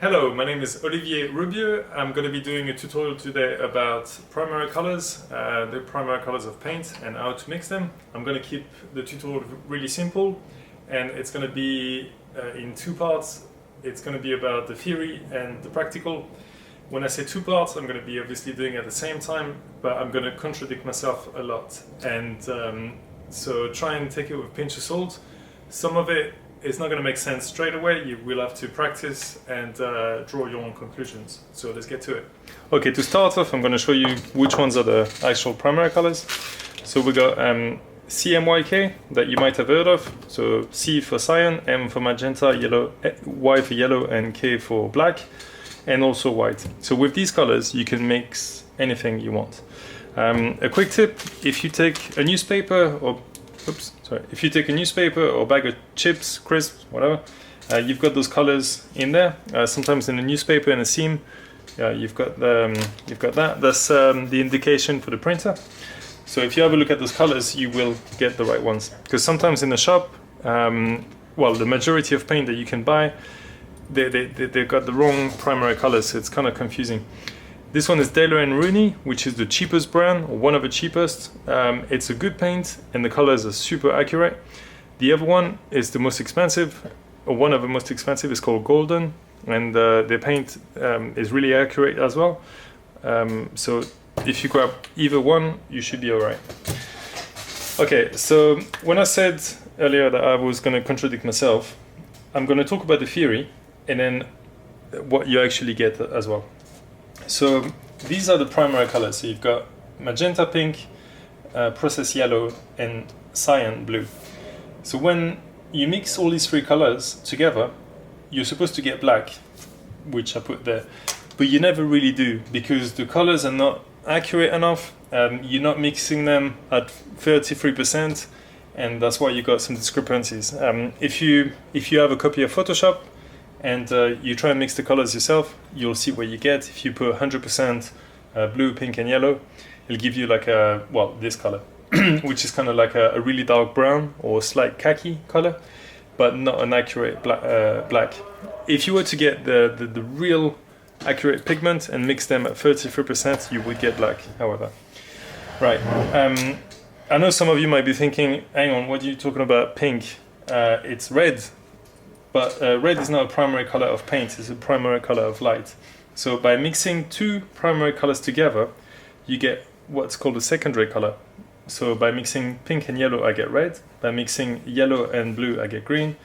Hello, my name is Olivier Roubieu. I'm going to be doing a tutorial today about primary colors, the primary colors of paint and how to mix them. I'm going to keep the tutorial really simple and it's going to be in two parts. It's going to be about the theory and the practical. When I say two parts, I'm going to be obviously doing it at the same time, but I'm going to contradict myself a lot. And so try and take it with a pinch of salt. Some of it it's not going to make sense straight away. You will have to practice and draw your own conclusions. So let's get to it. Okay, to start off, I'm going to show you which ones are the actual primary colors. So we got CMYK that you might have heard of. So C for cyan, M for magenta, yellow, Y for yellow, and K for black, and also white. So with these colors, you can mix anything you want. A quick tip: if you take a newspaper or if you take a newspaper or a bag of chips, crisps, whatever, you've got those colors in there. Sometimes in a newspaper in a seam, you've got that. That's the indication for the printer. So if you have a look at those colors, you will get the right ones. Because sometimes in the shop, well, the majority of paint that you can buy, they've got the wrong primary colors, so it's kind of confusing. This one is Daler & Rooney, which is the cheapest brand, or one of the cheapest. It's a good paint, and the colors are super accurate. The other one is the most expensive, or one of the most expensive, is called Golden, and the paint is really accurate as well. So if you grab either one, you should be alright. Okay, so when I said earlier that I was going to contradict myself, I'm going to talk about the theory, and then what you actually get as well. So these are the primary colors. So you've got magenta pink, process yellow, and cyan blue. So when you mix all these three colors together, you're supposed to get black, which I put there. But you never really do, because the colors are not accurate enough. You're not mixing them at 33%, and that's why you got some discrepancies. If you have a copy of Photoshop, and you try and mix the colors yourself, you'll see what you get. If you put 100% blue, pink, and yellow, it'll give you like a, well, this color, which is kind of like a really dark brown or slight khaki color, but not an accurate black. If you were to get the real accurate pigment and mix them at 33%, you would get black, however. Right, I know some of you might be thinking, hang on, what are you talking about pink? It's red. But red is not a primary color of paint, it's a primary color of light. So by mixing two primary colors together, you get what's called a secondary color. So by mixing pink and yellow, I get red. By mixing yellow and blue, I get green.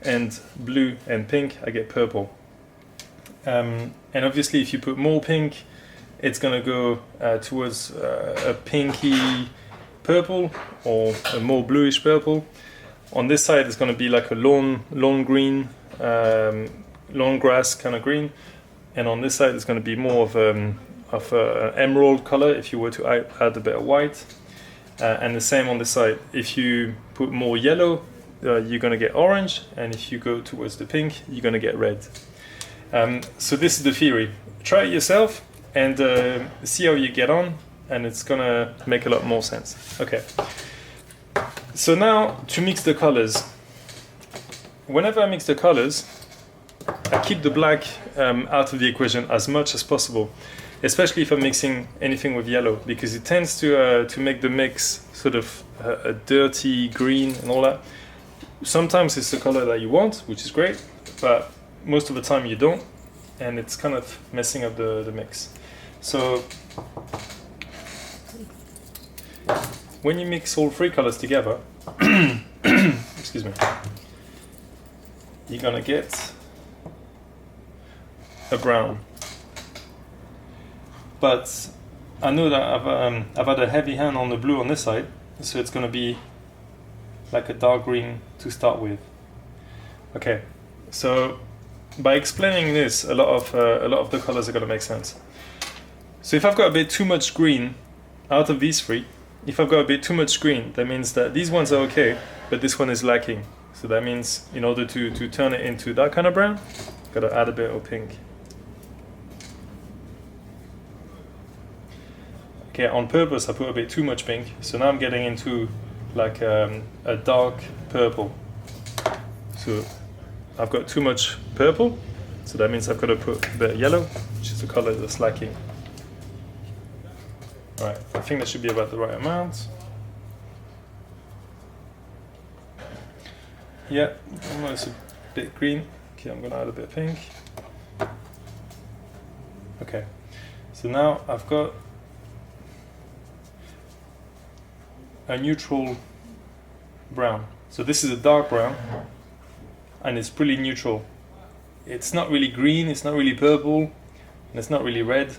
And blue and pink, I get purple. And obviously, if you put more pink, it's going to go towards a pinky purple or a more bluish purple. On this side, it's going to be like a lawn green, lawn grass kind of green, and on this side, it's going to be more of an emerald color if you were to add a bit of white, and the same on this side. If you put more yellow, you're going to get orange, and if you go towards the pink, you're going to get red. So this is the theory. Try it yourself and see how you get on, and it's going to make a lot more sense. Okay. So now, to mix the colors. Whenever I mix the colors, I keep the black out of the equation as much as possible, especially if I'm mixing anything with yellow, because it tends to make the mix sort of a dirty green and all that. Sometimes it's the color that you want, which is great, but most of the time you don't, and it's kind of messing up the mix. So when you mix all three colors together, excuse me, you're gonna get a brown. But I know that I've had a heavy hand on the blue on this side, so it's gonna be like a dark green to start with. Okay, so by explaining this, a lot of the colors are gonna make sense. So if I've got a bit too much green out of these three, if I've got a bit too much green, that means that these ones are okay, but this one is lacking. So that means in order to turn it into that kind of brown, I've got to add a bit of pink. Okay, on purpose I put a bit too much pink, so now I'm getting into like a dark purple. So I've got too much purple, so So that means I've got to put a bit of yellow, which is the color that's lacking. Right, I think that should be about the right amount. Yeah, almost a bit green. Okay, I'm gonna add a bit of pink. Okay, so now I've got a neutral brown. So this is a dark brown, and it's pretty neutral. It's not really green, it's not really purple, and it's not really red.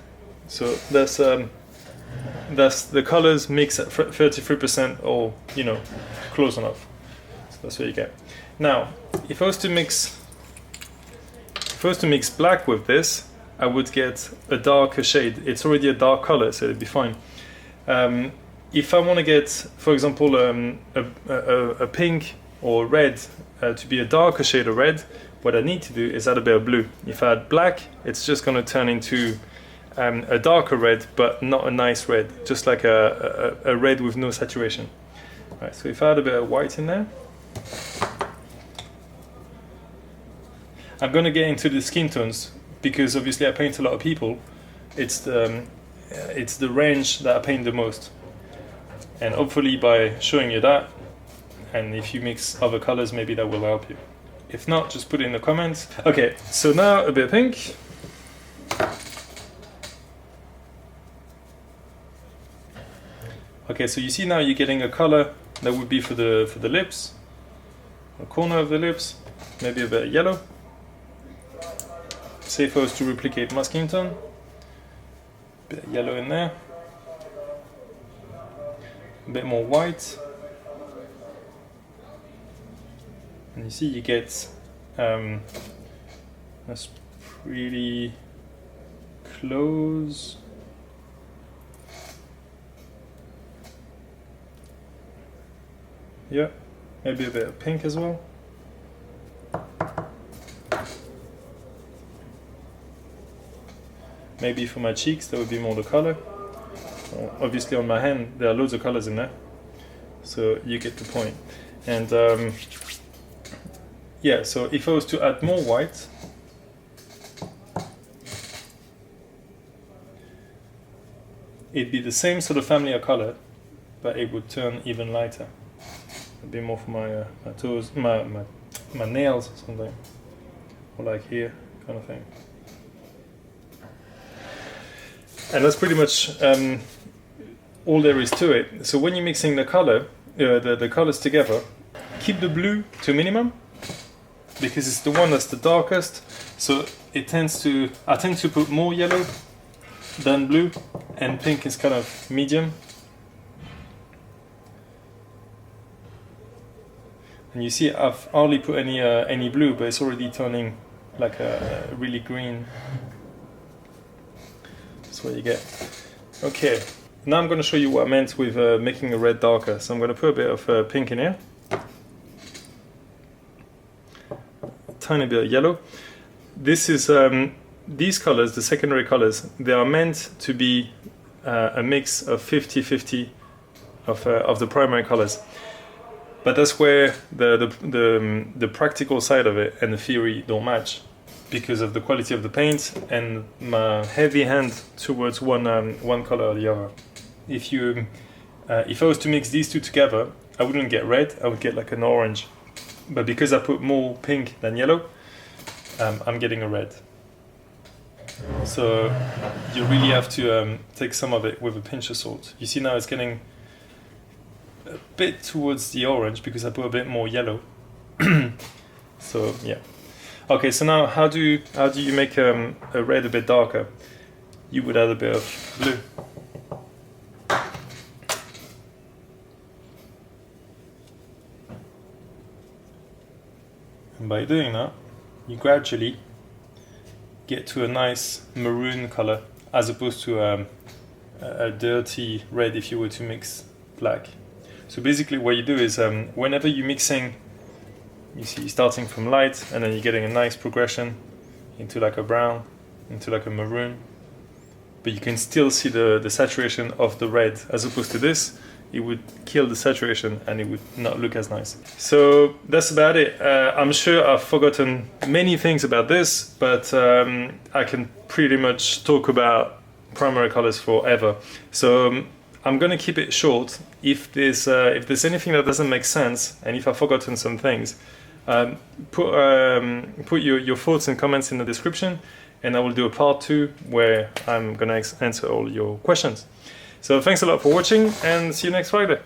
So that's the colors mix at 33%, or close enough. So that's what you get. Now, if I was to mix black with this, I would get a darker shade. It's already a dark color, so it'd be fine. If I want to get, for example, a pink or red to be a darker shade of red, what I need to do is add a bit of blue. If I add black, it's just going to turn into a darker red, but not a nice red, just like a red with no saturation. Right, so if I add a bit of white in there, I'm going to get into the skin tones, because obviously I paint a lot of people. It's the range that I paint the most, and hopefully by showing you that, and if you mix other colors, maybe that will help you. If not, just put it in the comments. Okay, so now a bit of pink. Okay, so you see now you're getting a color that would be for the lips, the corner of the lips, maybe a bit of yellow. Say if I was to replicate my skin tone, a bit of yellow in there, a bit more white, and you see you get that's pretty close. Yeah, maybe a bit of pink as well. Maybe for my cheeks, that would be more the color. Obviously on my hand, there are loads of colors in there. So you get the point. And yeah, so if I was to add more white, it'd be the same sort of family of color, but it would turn even lighter. It'd be more for my toes, my nails or something. Or like here, kind of thing. And that's pretty much all there is to it. So when you're mixing the color, the colors together, keep the blue to minimum, because it's the one that's the darkest. So I tend to put more yellow than blue, and pink is kind of medium. And you see I've hardly put any blue, but it's already turning like a really green. That's what you get. Okay, now I'm going to show you what I meant with making a red darker. So I'm going to put a bit of pink in here, a tiny bit of yellow. This is these colors, the secondary colors, they are meant to be a mix of 50-50 of the primary colors. But that's where the practical side of it and the theory don't match, because of the quality of the paint and my heavy hand towards one color or the other. If I was to mix these two together, I wouldn't get red, I would get like an orange. But because I put more pink than yellow, I'm getting a red. So you really have to take some of it with a pinch of salt. You see now it's getting a bit towards the orange because I put a bit more yellow. So yeah. Okay, so now how do you make a red a bit darker? You would add a bit of blue. And by doing that, you gradually get to a nice maroon color, as opposed to a dirty red if you were to mix black. So basically what you do is whenever you're mixing, you see starting from light and then you're getting a nice progression into like a brown, into like a maroon, but you can still see the saturation of the red, as opposed to this, it would kill the saturation and it would not look as nice. So that's about it. I'm sure I've forgotten many things about this, but I can pretty much talk about primary colors forever. So I'm gonna keep it short. If there's anything that doesn't make sense, and if I've forgotten some things, put your thoughts and comments in the description, and I will do a part 2 where I'm gonna answer all your questions. So thanks a lot for watching, and see you next Friday.